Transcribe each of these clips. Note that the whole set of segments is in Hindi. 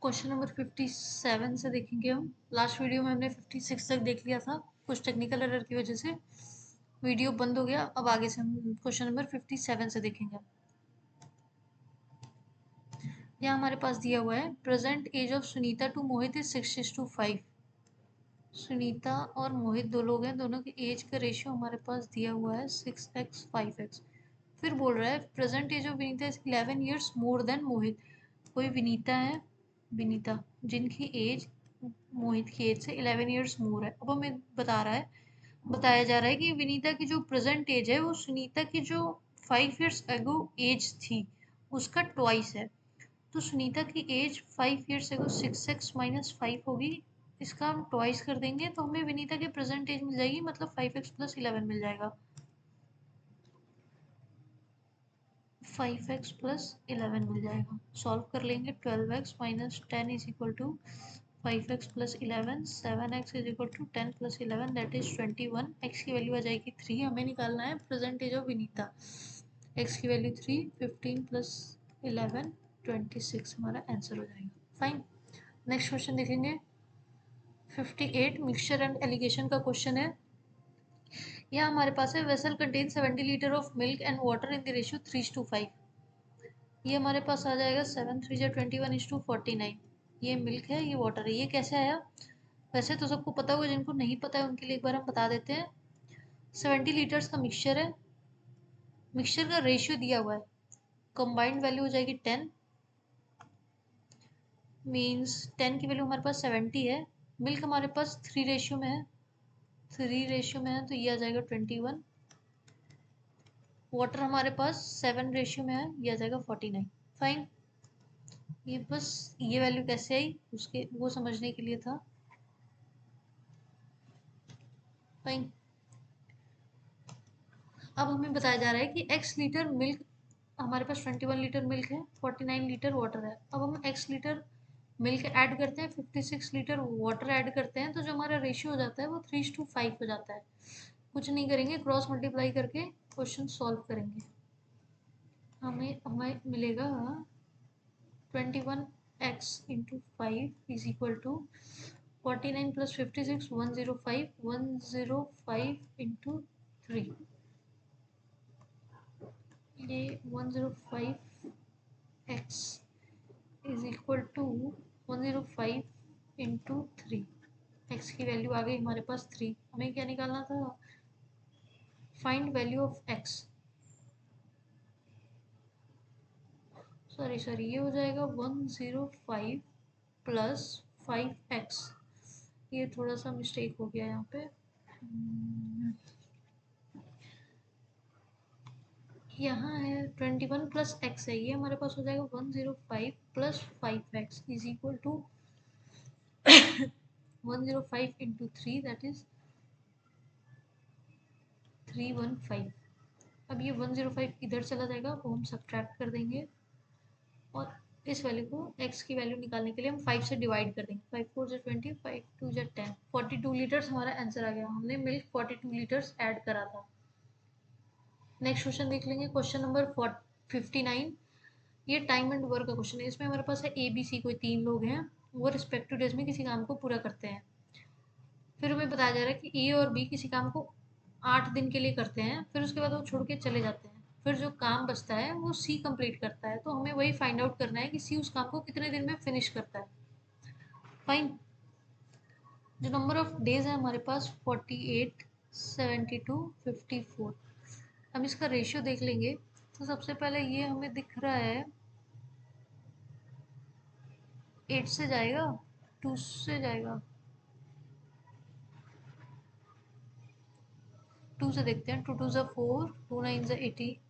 क्वेश्चन नंबर 57 से देखेंगे हम। लास्ट वीडियो में हमने 56 तक देख लिया था, कुछ टेक्निकल एरर की वजह से वीडियो बंद हो गया। अब आगे से हम क्वेश्चन नंबर 57 से देखेंगे। यहाँ हमारे पास दिया हुआ है present age of Sunita to Mohit is 6:5। Sunita और मोहित दो लोग हैं, दोनों की एज का रेशियो हमारे पास दिया हुआ है 6x 5x। फिर बोल रहा है present age of Vinita is 11 years more than Mohit. कोई विनीता है, विनीता, जिनकी एज मोहित की एज से 11 ईयर्स मोर है। अब हमें बताया जा रहा है कि विनीता की जो प्रेजेंट एज है वो सुनीता की जो 5 ईयर्स अगो एज थी उसका ट्वाइस है। तो सुनीता की एज 5 ईयर्स अगो 6x - 5 होगी। इसका हम ट्वाइस कर देंगे तो हमें विनीता की प्रेजेंट एज मिल जाएगी, मतलब 5x + 11 मिल जाएगा। 5x + 11 मिल जाएगा। सॉल्व कर लेंगे। 12x - 10 is equal to 5x + 11। 7x is equal to 10 + 11 that is 21। x की वैल्यू आ जाएगी 3। हमें निकालना है present age of Vinita. x की वैल्यू 3, 15 + 11 26 हमारा आंसर हो जाएगा। फाइन। नेक्स्ट क्वेश्चन देखेंगे। 58 मिक्सचर एंड एलिगेशन का क्वेश्चन है। यहाँ हमारे पास है vessel contain 70 litre of milk and water in the ratio 3:5। ये हमारे पास आ जाएगा 7 3 21:49। ये मिल्क है, ये वाटर है। ये कैसे आया? वैसे तो सबको पता होगा, जिनको नहीं पता है उनके लिए एक बार हम बता देते हैं। 70 लीटर्स का मिक्सचर है, मिक्सचर का रेशियो दिया हुआ है, कंबाइंड वैल्यू हो जाएगी 10, मीन्स 10 की वैल्यू हमारे पास 70 है। मिल्क हमारे पास 3 रेशियो में है, 3 रेशियो में है तो ये आ जाएगा 21। वाटर हमारे पास 7 रेशियो में है, ये आ जाएगा 49। फाइन। ये बस ये वैल्यू कैसे आई उसके वो समझने के लिए था। फाइन। अब हमें बताया जा रहा है कि x लीटर मिल्क, हमारे पास 21 लीटर मिल्क है, 49 लीटर वाटर है। अब हम x लीटर मिल्क ऐड करते हैं, 56 लीटर वाटर ऐड करते हैं, तो जो हमारा रेशियो हो जाता है वो 3:5 हो जाता है। कुछ नहीं करेंगे, क्रॉस मल्टीप्लाई करके क्वेश्चन सॉल्व करेंगे। हमें हमें मिलेगा 21x × 5 इज इक्वल टू 49 + 56 105 105 × 3। ये 105x is equal to 105 × 3। x की वैल्यू आ गई हमारे पास 3। हमें क्या निकालना था? Find value of x। Sorry ये हो जाएगा 105 + 5x। ये थोड़ा सा मिस्टेक हो गया यहाँ पे। यहाँ है 21 + x है, ये हमारे पास हो जाएगा 105 + 5x is equal to 105 × 3 that is 315। अब ये 105 इधर चला जाएगा, वो हम सब्ट्रैक्ट कर देंगे और इस वैल्यू को x की वैल्यू निकालने के लिए हम 5 से डिवाइड कर देंगे। 5 4 = 20, 5 2 = 10। 42 लीटर्स हमारा आंसर आ गया। हमने मिल्क 42 लीटर्स ऐड करा था। नेक्स्ट क्वेश्चन देख लेंगे। Question number 59। ये टाइम एंड वर्क का क्वेश्चन है। इसमें हमारे पास है ABC, कोई 3 लोग हैं, वो रिस्पेक्टिव डेज में किसी काम को पूरा करते हैं। फिर हमें बताया जा रहा है कि A और B किसी काम को 8 दिन के लिए करते हैं, फिर उसके बाद वो छोड़ के चले जाते हैं। फिर जो काम बचता है वो C कंप्लीट करता है। तो हमें वही फाइंड आउट करना है कि C उस काम को कितने दिन में फिनिश करता है। फाइन। जो नंबर ऑफ डेज है हमारे पास 48 72 54। हम इसका रेशियो देख लेंगे। तो सबसे पहले ये हमें दिख रहा है 8 से जाएगा, 2 से जाएगा, 2 से देखते हैं। 2 2 ज़ा 4, 2 9 ज़ा 80,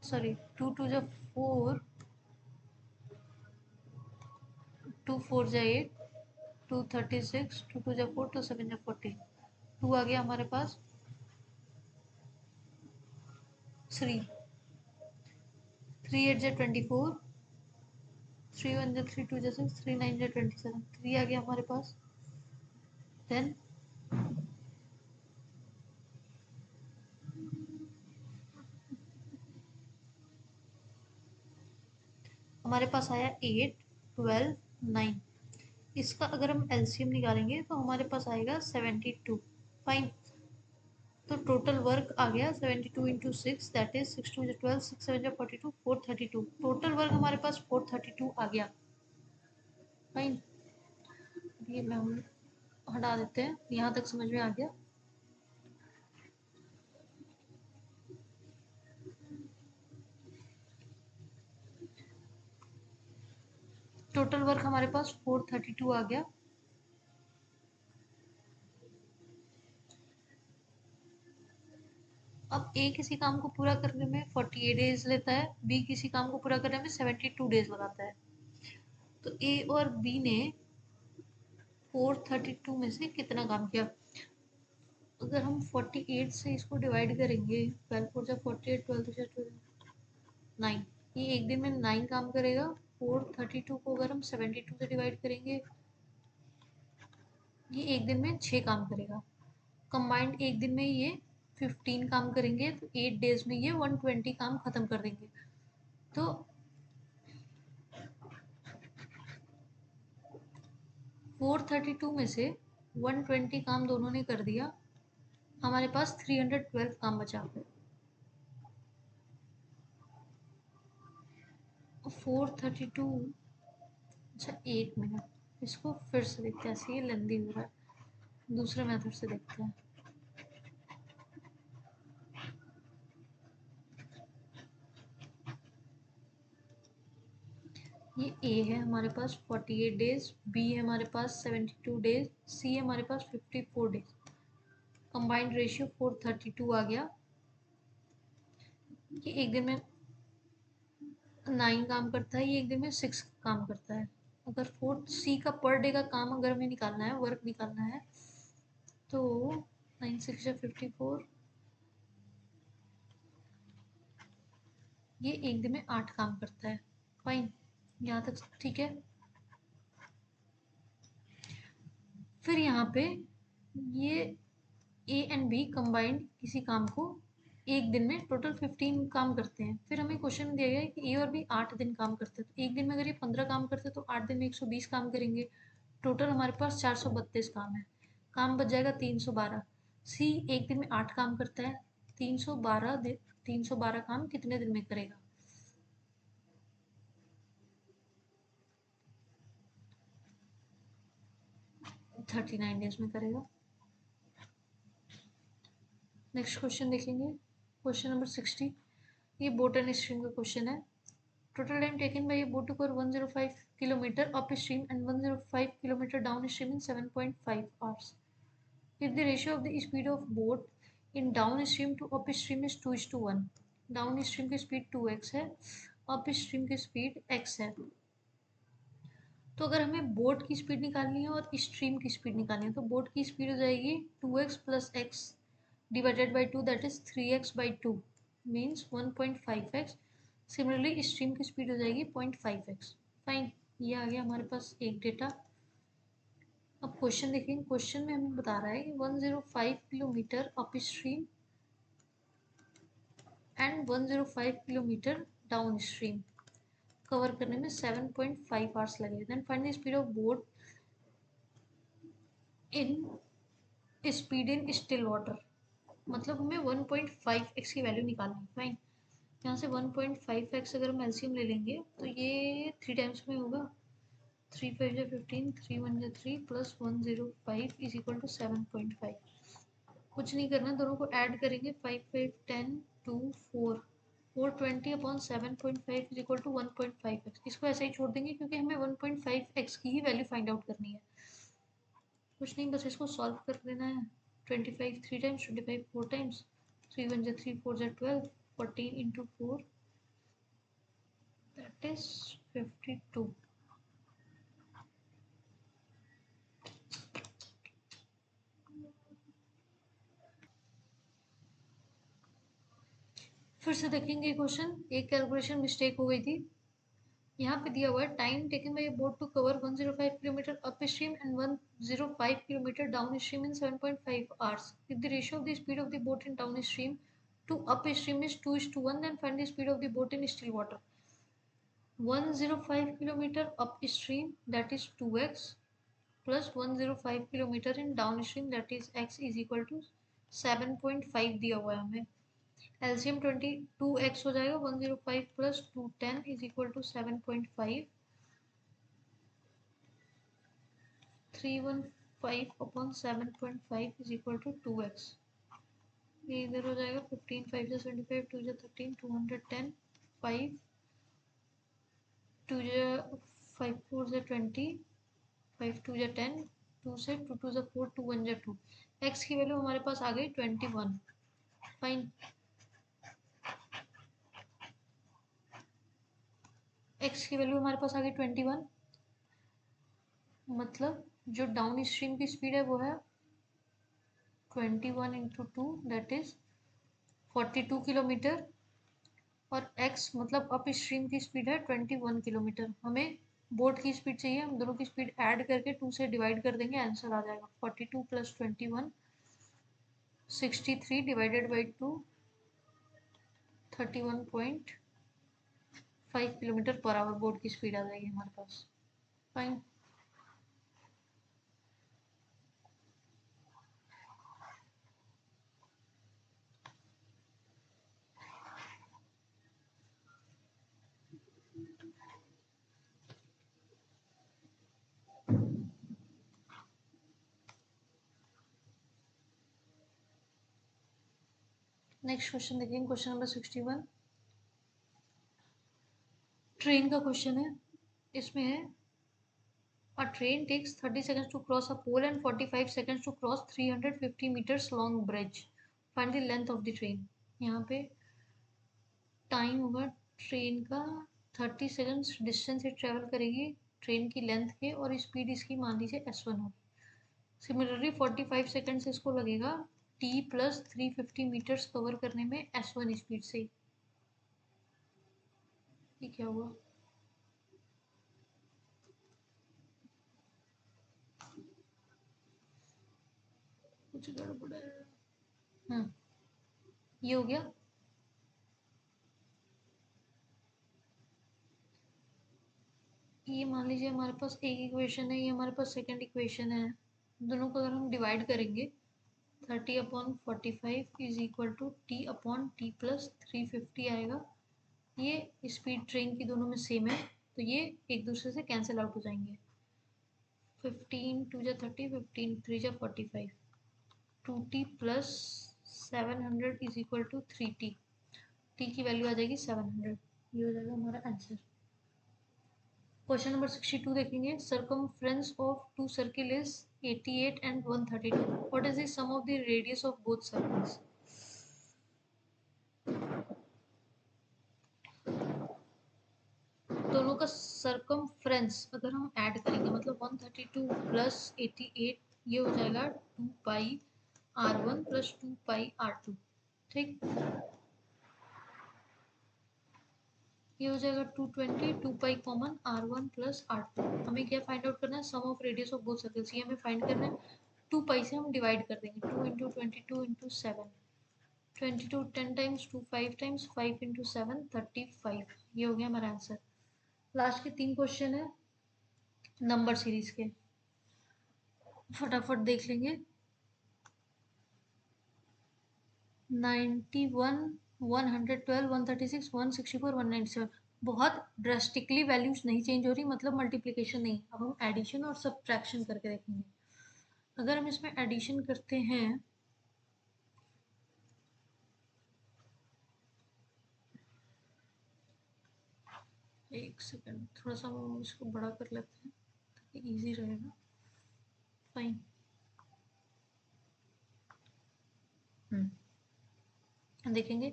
सॉरी 2 2 ज़ा 4, 2 4 ज़ा 8, 2 36, 2 2 ज़ा 4, 2 7 ज़ा 14। 2 आ गया हमारे पास। 3 3 8 ज़ा 24, 3 1 ज़ा 3, 2 ज़ा 6, 3 9 ज़ा 27। 3 आ गया हमारे पास। देन हमारे पास आया 8 12 9। इसका अगर हम एलसीएम निकालेंगे तो हमारे पास आएगा 72। फाइन। तो टोटल वर्क आ गया 72 into 6, that is 6 2 12, 6 7 42, 432। Total work हमारे पास 432 आ गया। फाइन। ये मैं हम हटा देते हैं, यहाँ तक समझ में आ गया। टोटल वर्क हमारे पास 432 आ गया। अब ए किसी काम को पूरा करने में 48 डेज लेता है, बी किसी काम को पूरा करने में 72 डेज लगाता है। तो ए और बी ने 432 में से कितना काम किया? अगर हम 48 से इसको डिवाइड करेंगे, 12 4 जा 48, 12 जा 9, ये एक दिन में 9 काम करेगा। 432 को अगर हम 72 से डिवाइड करेंगे, ये एक दिन में 6 काम करेगा। कंबाइंड एक दिन में ये 15 काम करेंगे, तो 8 डेज में ये 120 काम खत्म कर देंगे। तो 432 में से 120 काम दोनों ने कर दिया, हमारे पास 312 काम बचा। 432, अच्छा एक मिनट, इसको फिर से देखते हैं, ऐसे ये लेंदी हो रहा है, दूसरे मेथड से देखते हैं। ये ए है हमारे पास 48 डेज, बी है हमारे पास 72 डेज, सी है हमारे पास 54 डेज। कंबाइंड रेशियो 432 आ गया। ये एक दिन में 9 काम करता है, ये एक दिन में 6 काम करता है। अगर फोर्थ सी का पर डे का काम अगर हमें निकालना है, वर्क निकालना है, तो 9 6 54, ये एक दिन में 8 काम करता है। फाइन, यहाँ तक ठीक है। फिर यहाँ पे ये ए एंड बी कंबाइंड किसी काम को एक दिन में टोटल 15 काम करते हैं। फिर हमें क्वेश्चन दिया गया है कि ए और बी 8 दिन काम करते हैं, तो एक दिन में अगर ये 15 काम करते हैं तो 8 दिन में 120 काम करेंगे। टोटल हमारे पास 432 काम है, काम बच जाएगा 312। सी एक दिन में 8 काम करता है, 312 काम कितने दिन में करेगा? 39 डेज में करेगा। नेक्स्ट क्वेश्चन देखेंगे, क्वेश्चन नंबर 60। ये बोट एंड स्ट्रीम का क्वेश्चन है। Total time taken by boat to cover 105 kilometre upstream and 105 kilometre downstream in 7.5 hours. If the ratio of the speed of boat in downstream to upstream is 2:1, downstream की स्पीड 2x है, अपस्ट्रीम की स्पीड x है। तो अगर हमें बोट की स्पीड निकालनी है और स्ट्रीम की स्पीड निकालनी है, तो बोट की स्पीड हो जाएगी 2x plus x divided by 2, that is 3x by 2 means 1.5x। Similarly stream की स्पीड हो जाएगी 0.5x। फाइन, ये आ गया हमारे पास एक डेटा। अब क्वेश्चन देखेंगे, क्वेश्चन में हमें बता रहा है कि 105 kilometre upstream and 105 kilometre downstream cover करने में 7.5 आवर्स लगे। Then find the speed of boat in speed in still water, मतलब हमें 1.5x की वैल्यू निकालनी है। फाइन, यहाँ से 1.5x अगर हम एलसीएम ले लेंगे तो ये 3 टाइम्स में होगा। 3 5 जा 15, 3 1 जा 3 प्लस 105 इज इक्वल टू 7.5। कुछ नहीं करना, दोनों को ऐड करेंगे, 5 5 10 2 4, 420 upon 7.5 is equal to 1.5x। इसको ऐसे ही छोड़ देंगे क्योंकि हमें 1.5x की ही वैल्यू फाइंड आउट करनी है। कुछ नहीं, बस इसको सॉल्व कर देना है। 25 3 टाइम्स, 25 4 टाइम्स, 3 1 जा 3 4 जा 12, 14 इंटू 4 दैट इज 52। फिर से देखेंगे क्वेश्चन, एक कैलकुलेशन मिस्टेक हो गई थी। यहाँ पे दिया हुआ है time taken by boat to cover 105 kilometre upstream and 105 kilometre downstream in 7.5 hours. If the ratio of the speed of the boat in downstream to upstream is 2:1, then find the speed of the boat in still water. 105 kilometre upstream that is 2x plus 105 kilometre in downstream, that is x is equal to 7.5 दिया हुआ है हमें। एलसीएम 22x हो जाएगा, 105 plus 210 is equal to 7.5, 315 upon 7.5 is equal to 2x। ये इधर हो जाएगा 15, 5 से 25, 2 से 13, 210, 5, 2 से 5, 4 से 20, 5 2 से 10, 2 से 2 2 से 4, 2 1 से 2। x की वैल्यू हमारे पास आ गई 21। फाइन, x की वैल्यू हमारे पास आ गई 21, मतलब जो डाउन स्ट्रीम की स्पीड है वो है 21 इंटू 2, दैट इज 42 किलोमीटर, और x मतलब अप स्ट्रीम की स्पीड है 21 किलोमीटर। हमें बोट की स्पीड चाहिए, हम दोनों की स्पीड ऐड करके 2 से डिवाइड कर देंगे, आंसर आ जाएगा 42 plus 21, 63 divided by 2, 31.5 kilometre per hour boat की स्पीड आ जाएगी हमारे पास। फाइन, नेक्स्ट क्वेश्चन देखेंगे, क्वेश्चन नंबर 61, ट्रेन का क्वेश्चन है। इसमें है a train takes 30 seconds to cross a pole and 45 seconds to cross 350 meters long bridge, find the length of the train। यहाँ पे टाइम होगा ट्रेन का, 30 सेकंड्स डिस्टेंस से ट्रेवल करेगी ट्रेन की लेंथ के, और स्पीड इसकी मान लीजिए s1 होगी। सिमिलरली 45 सेकंड्स इसको लगेगा t प्लस 350 मीटर्स कवर करने में s1 स्पीड से। ये क्या हुआ? कुछ गड़बड़ है। ये हो गया। ये मान लीजिए हमारे पास एक इक्वेशन है, ये हमारे पास सेकंड इक्वेशन है। दोनों को अगर हम डिवाइड करेंगे, 30 upon 45 is equal to t upon t plus 350 आएगा। ये स्पीड ट्रेन की दोनों में सेम है, तो ये एक दूसरे से कैंसिल आउट हो जाएंगे। 15 2 जा 30, 15 3 जा 45, 2t plus 700 is equal to 3t। टी की वैल्यू आ जाएगी 700। ये हो जाएगा हमारा आंसर। क्वेश्चन नंबर 62 देखेंगे, circumference of two circle is 88 and 132, what is the sum of the radius of both circles। दोनों का circumference अगर हम ऐड करेंगे, मतलब 132 प्लस 88, ये हो जाएगा 2 पाई r1 प्लस 2 पाई r2। ठीक, ये हो जाएगा 220, 2 pi common r1 plus r2। हमें क्या फाइंड आउट करना है? Sum of radius of both circles. ये हमें फाइंड करना है। 2 पाई से हम डिवाइड कर देंगे, 2 into 22 into 7, 22 10 times, 2 5 times, 5 into 7 35। ये हो गया हमारा आंसर। लास्ट के 3 क्वेश्चन है नंबर सीरीज के, फटाफट देख लेंगे। 91, 112, 136, 164, 197। बहुत ड्रास्टिकली वैल्यूज नहीं चेंज हो रही, मतलब मल्टीप्लिकेशन नहीं। अब हम एडिशन और सब्ट्रैक्शन करके देखेंगे। अगर हम इसमें एडिशन करते हैं, एक सेकंड, थोड़ा सा हम इसको बड़ा कर लेते हैं ताकि इजी रहेगा। फाइन, देखेंगे।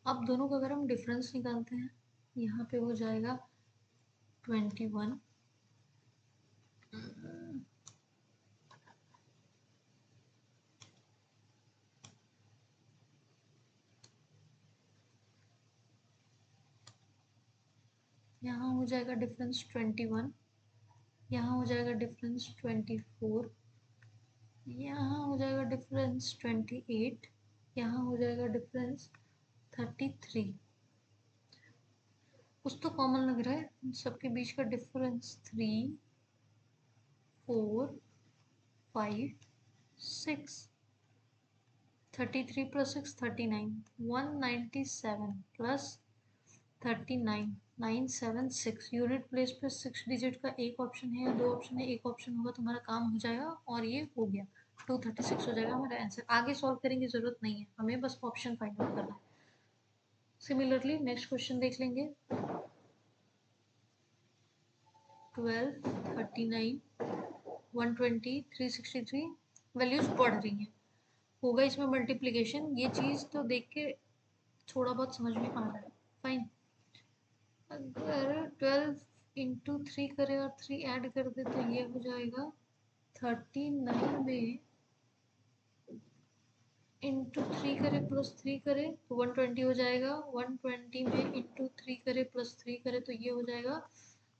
अब दोनों का अगर हम डिफरेंस निकालते हैं, यहाँ पे हो जाएगा 21, यहाँ हो जाएगा डिफरेंस 21, यहाँ हो जाएगा डिफरेंस 24, यहाँ हो जाएगा डिफरेंस 28, यहाँ हो जाएगा डिफरेंस 33। कुछ तो कॉमन लग रहा है, सबके बीच का difference 3, 4, 5 6 33 plus 6 39 197 plus 39 976 unit place पे 6 डिजिट का एक ऑप्शन है या दो ऑप्शन है, एक ऑप्शन होगा तो हमारा काम हो जाएगा और ये हो गया 236 हो जाएगा हमारा आंसर। आगे सॉल्व करने की जरूरत नहीं है, हमें बस ऑप्शन फाइंड आउट करना है। सिमिलरली नेक्स्ट क्वेश्चन देख लेंगे। 12 39 120 363 वैल्यूज बढ़ रही हैं, होगा इसमें मल्टीप्लिकेशन। ये चीज़ तो देख के थोड़ा बहुत समझ में आ रहा है। फाइन, अगर 12 इंटू 3 करे और 3 ऐड कर दे तो ये हो जाएगा 39 में इंटू 3 करे प्लस 3 करे तो 120 हो जाएगा। 120 में इंटू 3 करे प्लस 3 करे तो ये हो जाएगा।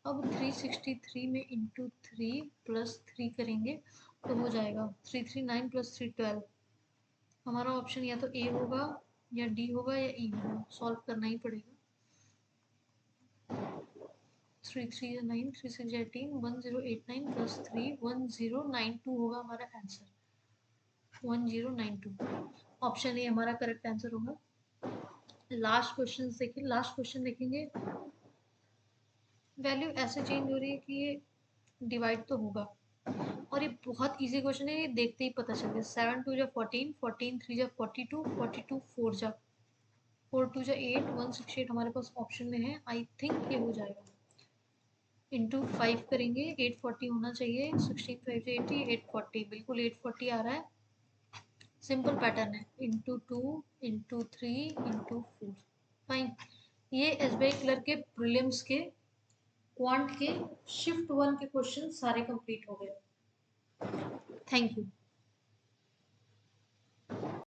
अब 363 में इंटू 3 प्लस 3 करेंगे तो हो जाएगा 339 प्लस 312। हमारा ऑप्शन या तो ए होगा या डी होगा या ई होगा, सॉल्व करना ही पड़ेगा। 3 3 9 3 6 18 1089 प्लस 3 1092 होगा हमारा आंसर, 1092। ऑप्शन ए हमारा करेक्ट आंसर होगा। लास्ट क्वेश्चन देखिए, लास्ट क्वेश्चन देखेंगे। वैल्यू ऐसे चेंज हो रही है कि ये डिवाइड तो होगा और ये बहुत इजी क्वेश्चन है, ये देखते ही पता चल गया। 7 2 जा 14 14 3 जा 42 42 4 जा 4 2 जा 8 168 हमारे पास ऑप्शन में है। आई थिंक ये हो जाएगा। इंटू 5 करेंगे 840 होना चाहिए। 16 5 से 80 840, बिल्कुल 840 आ रहा है। सिंपल पैटर्न है, इंटू 2 इंटू 3 इंटू 4। फाइन, ये एसबीआई क्लर्क के प्रीलिम्स के क्वांट के शिफ्ट 1 के क्वेश्चन सारे कंप्लीट हो गए। Thank you.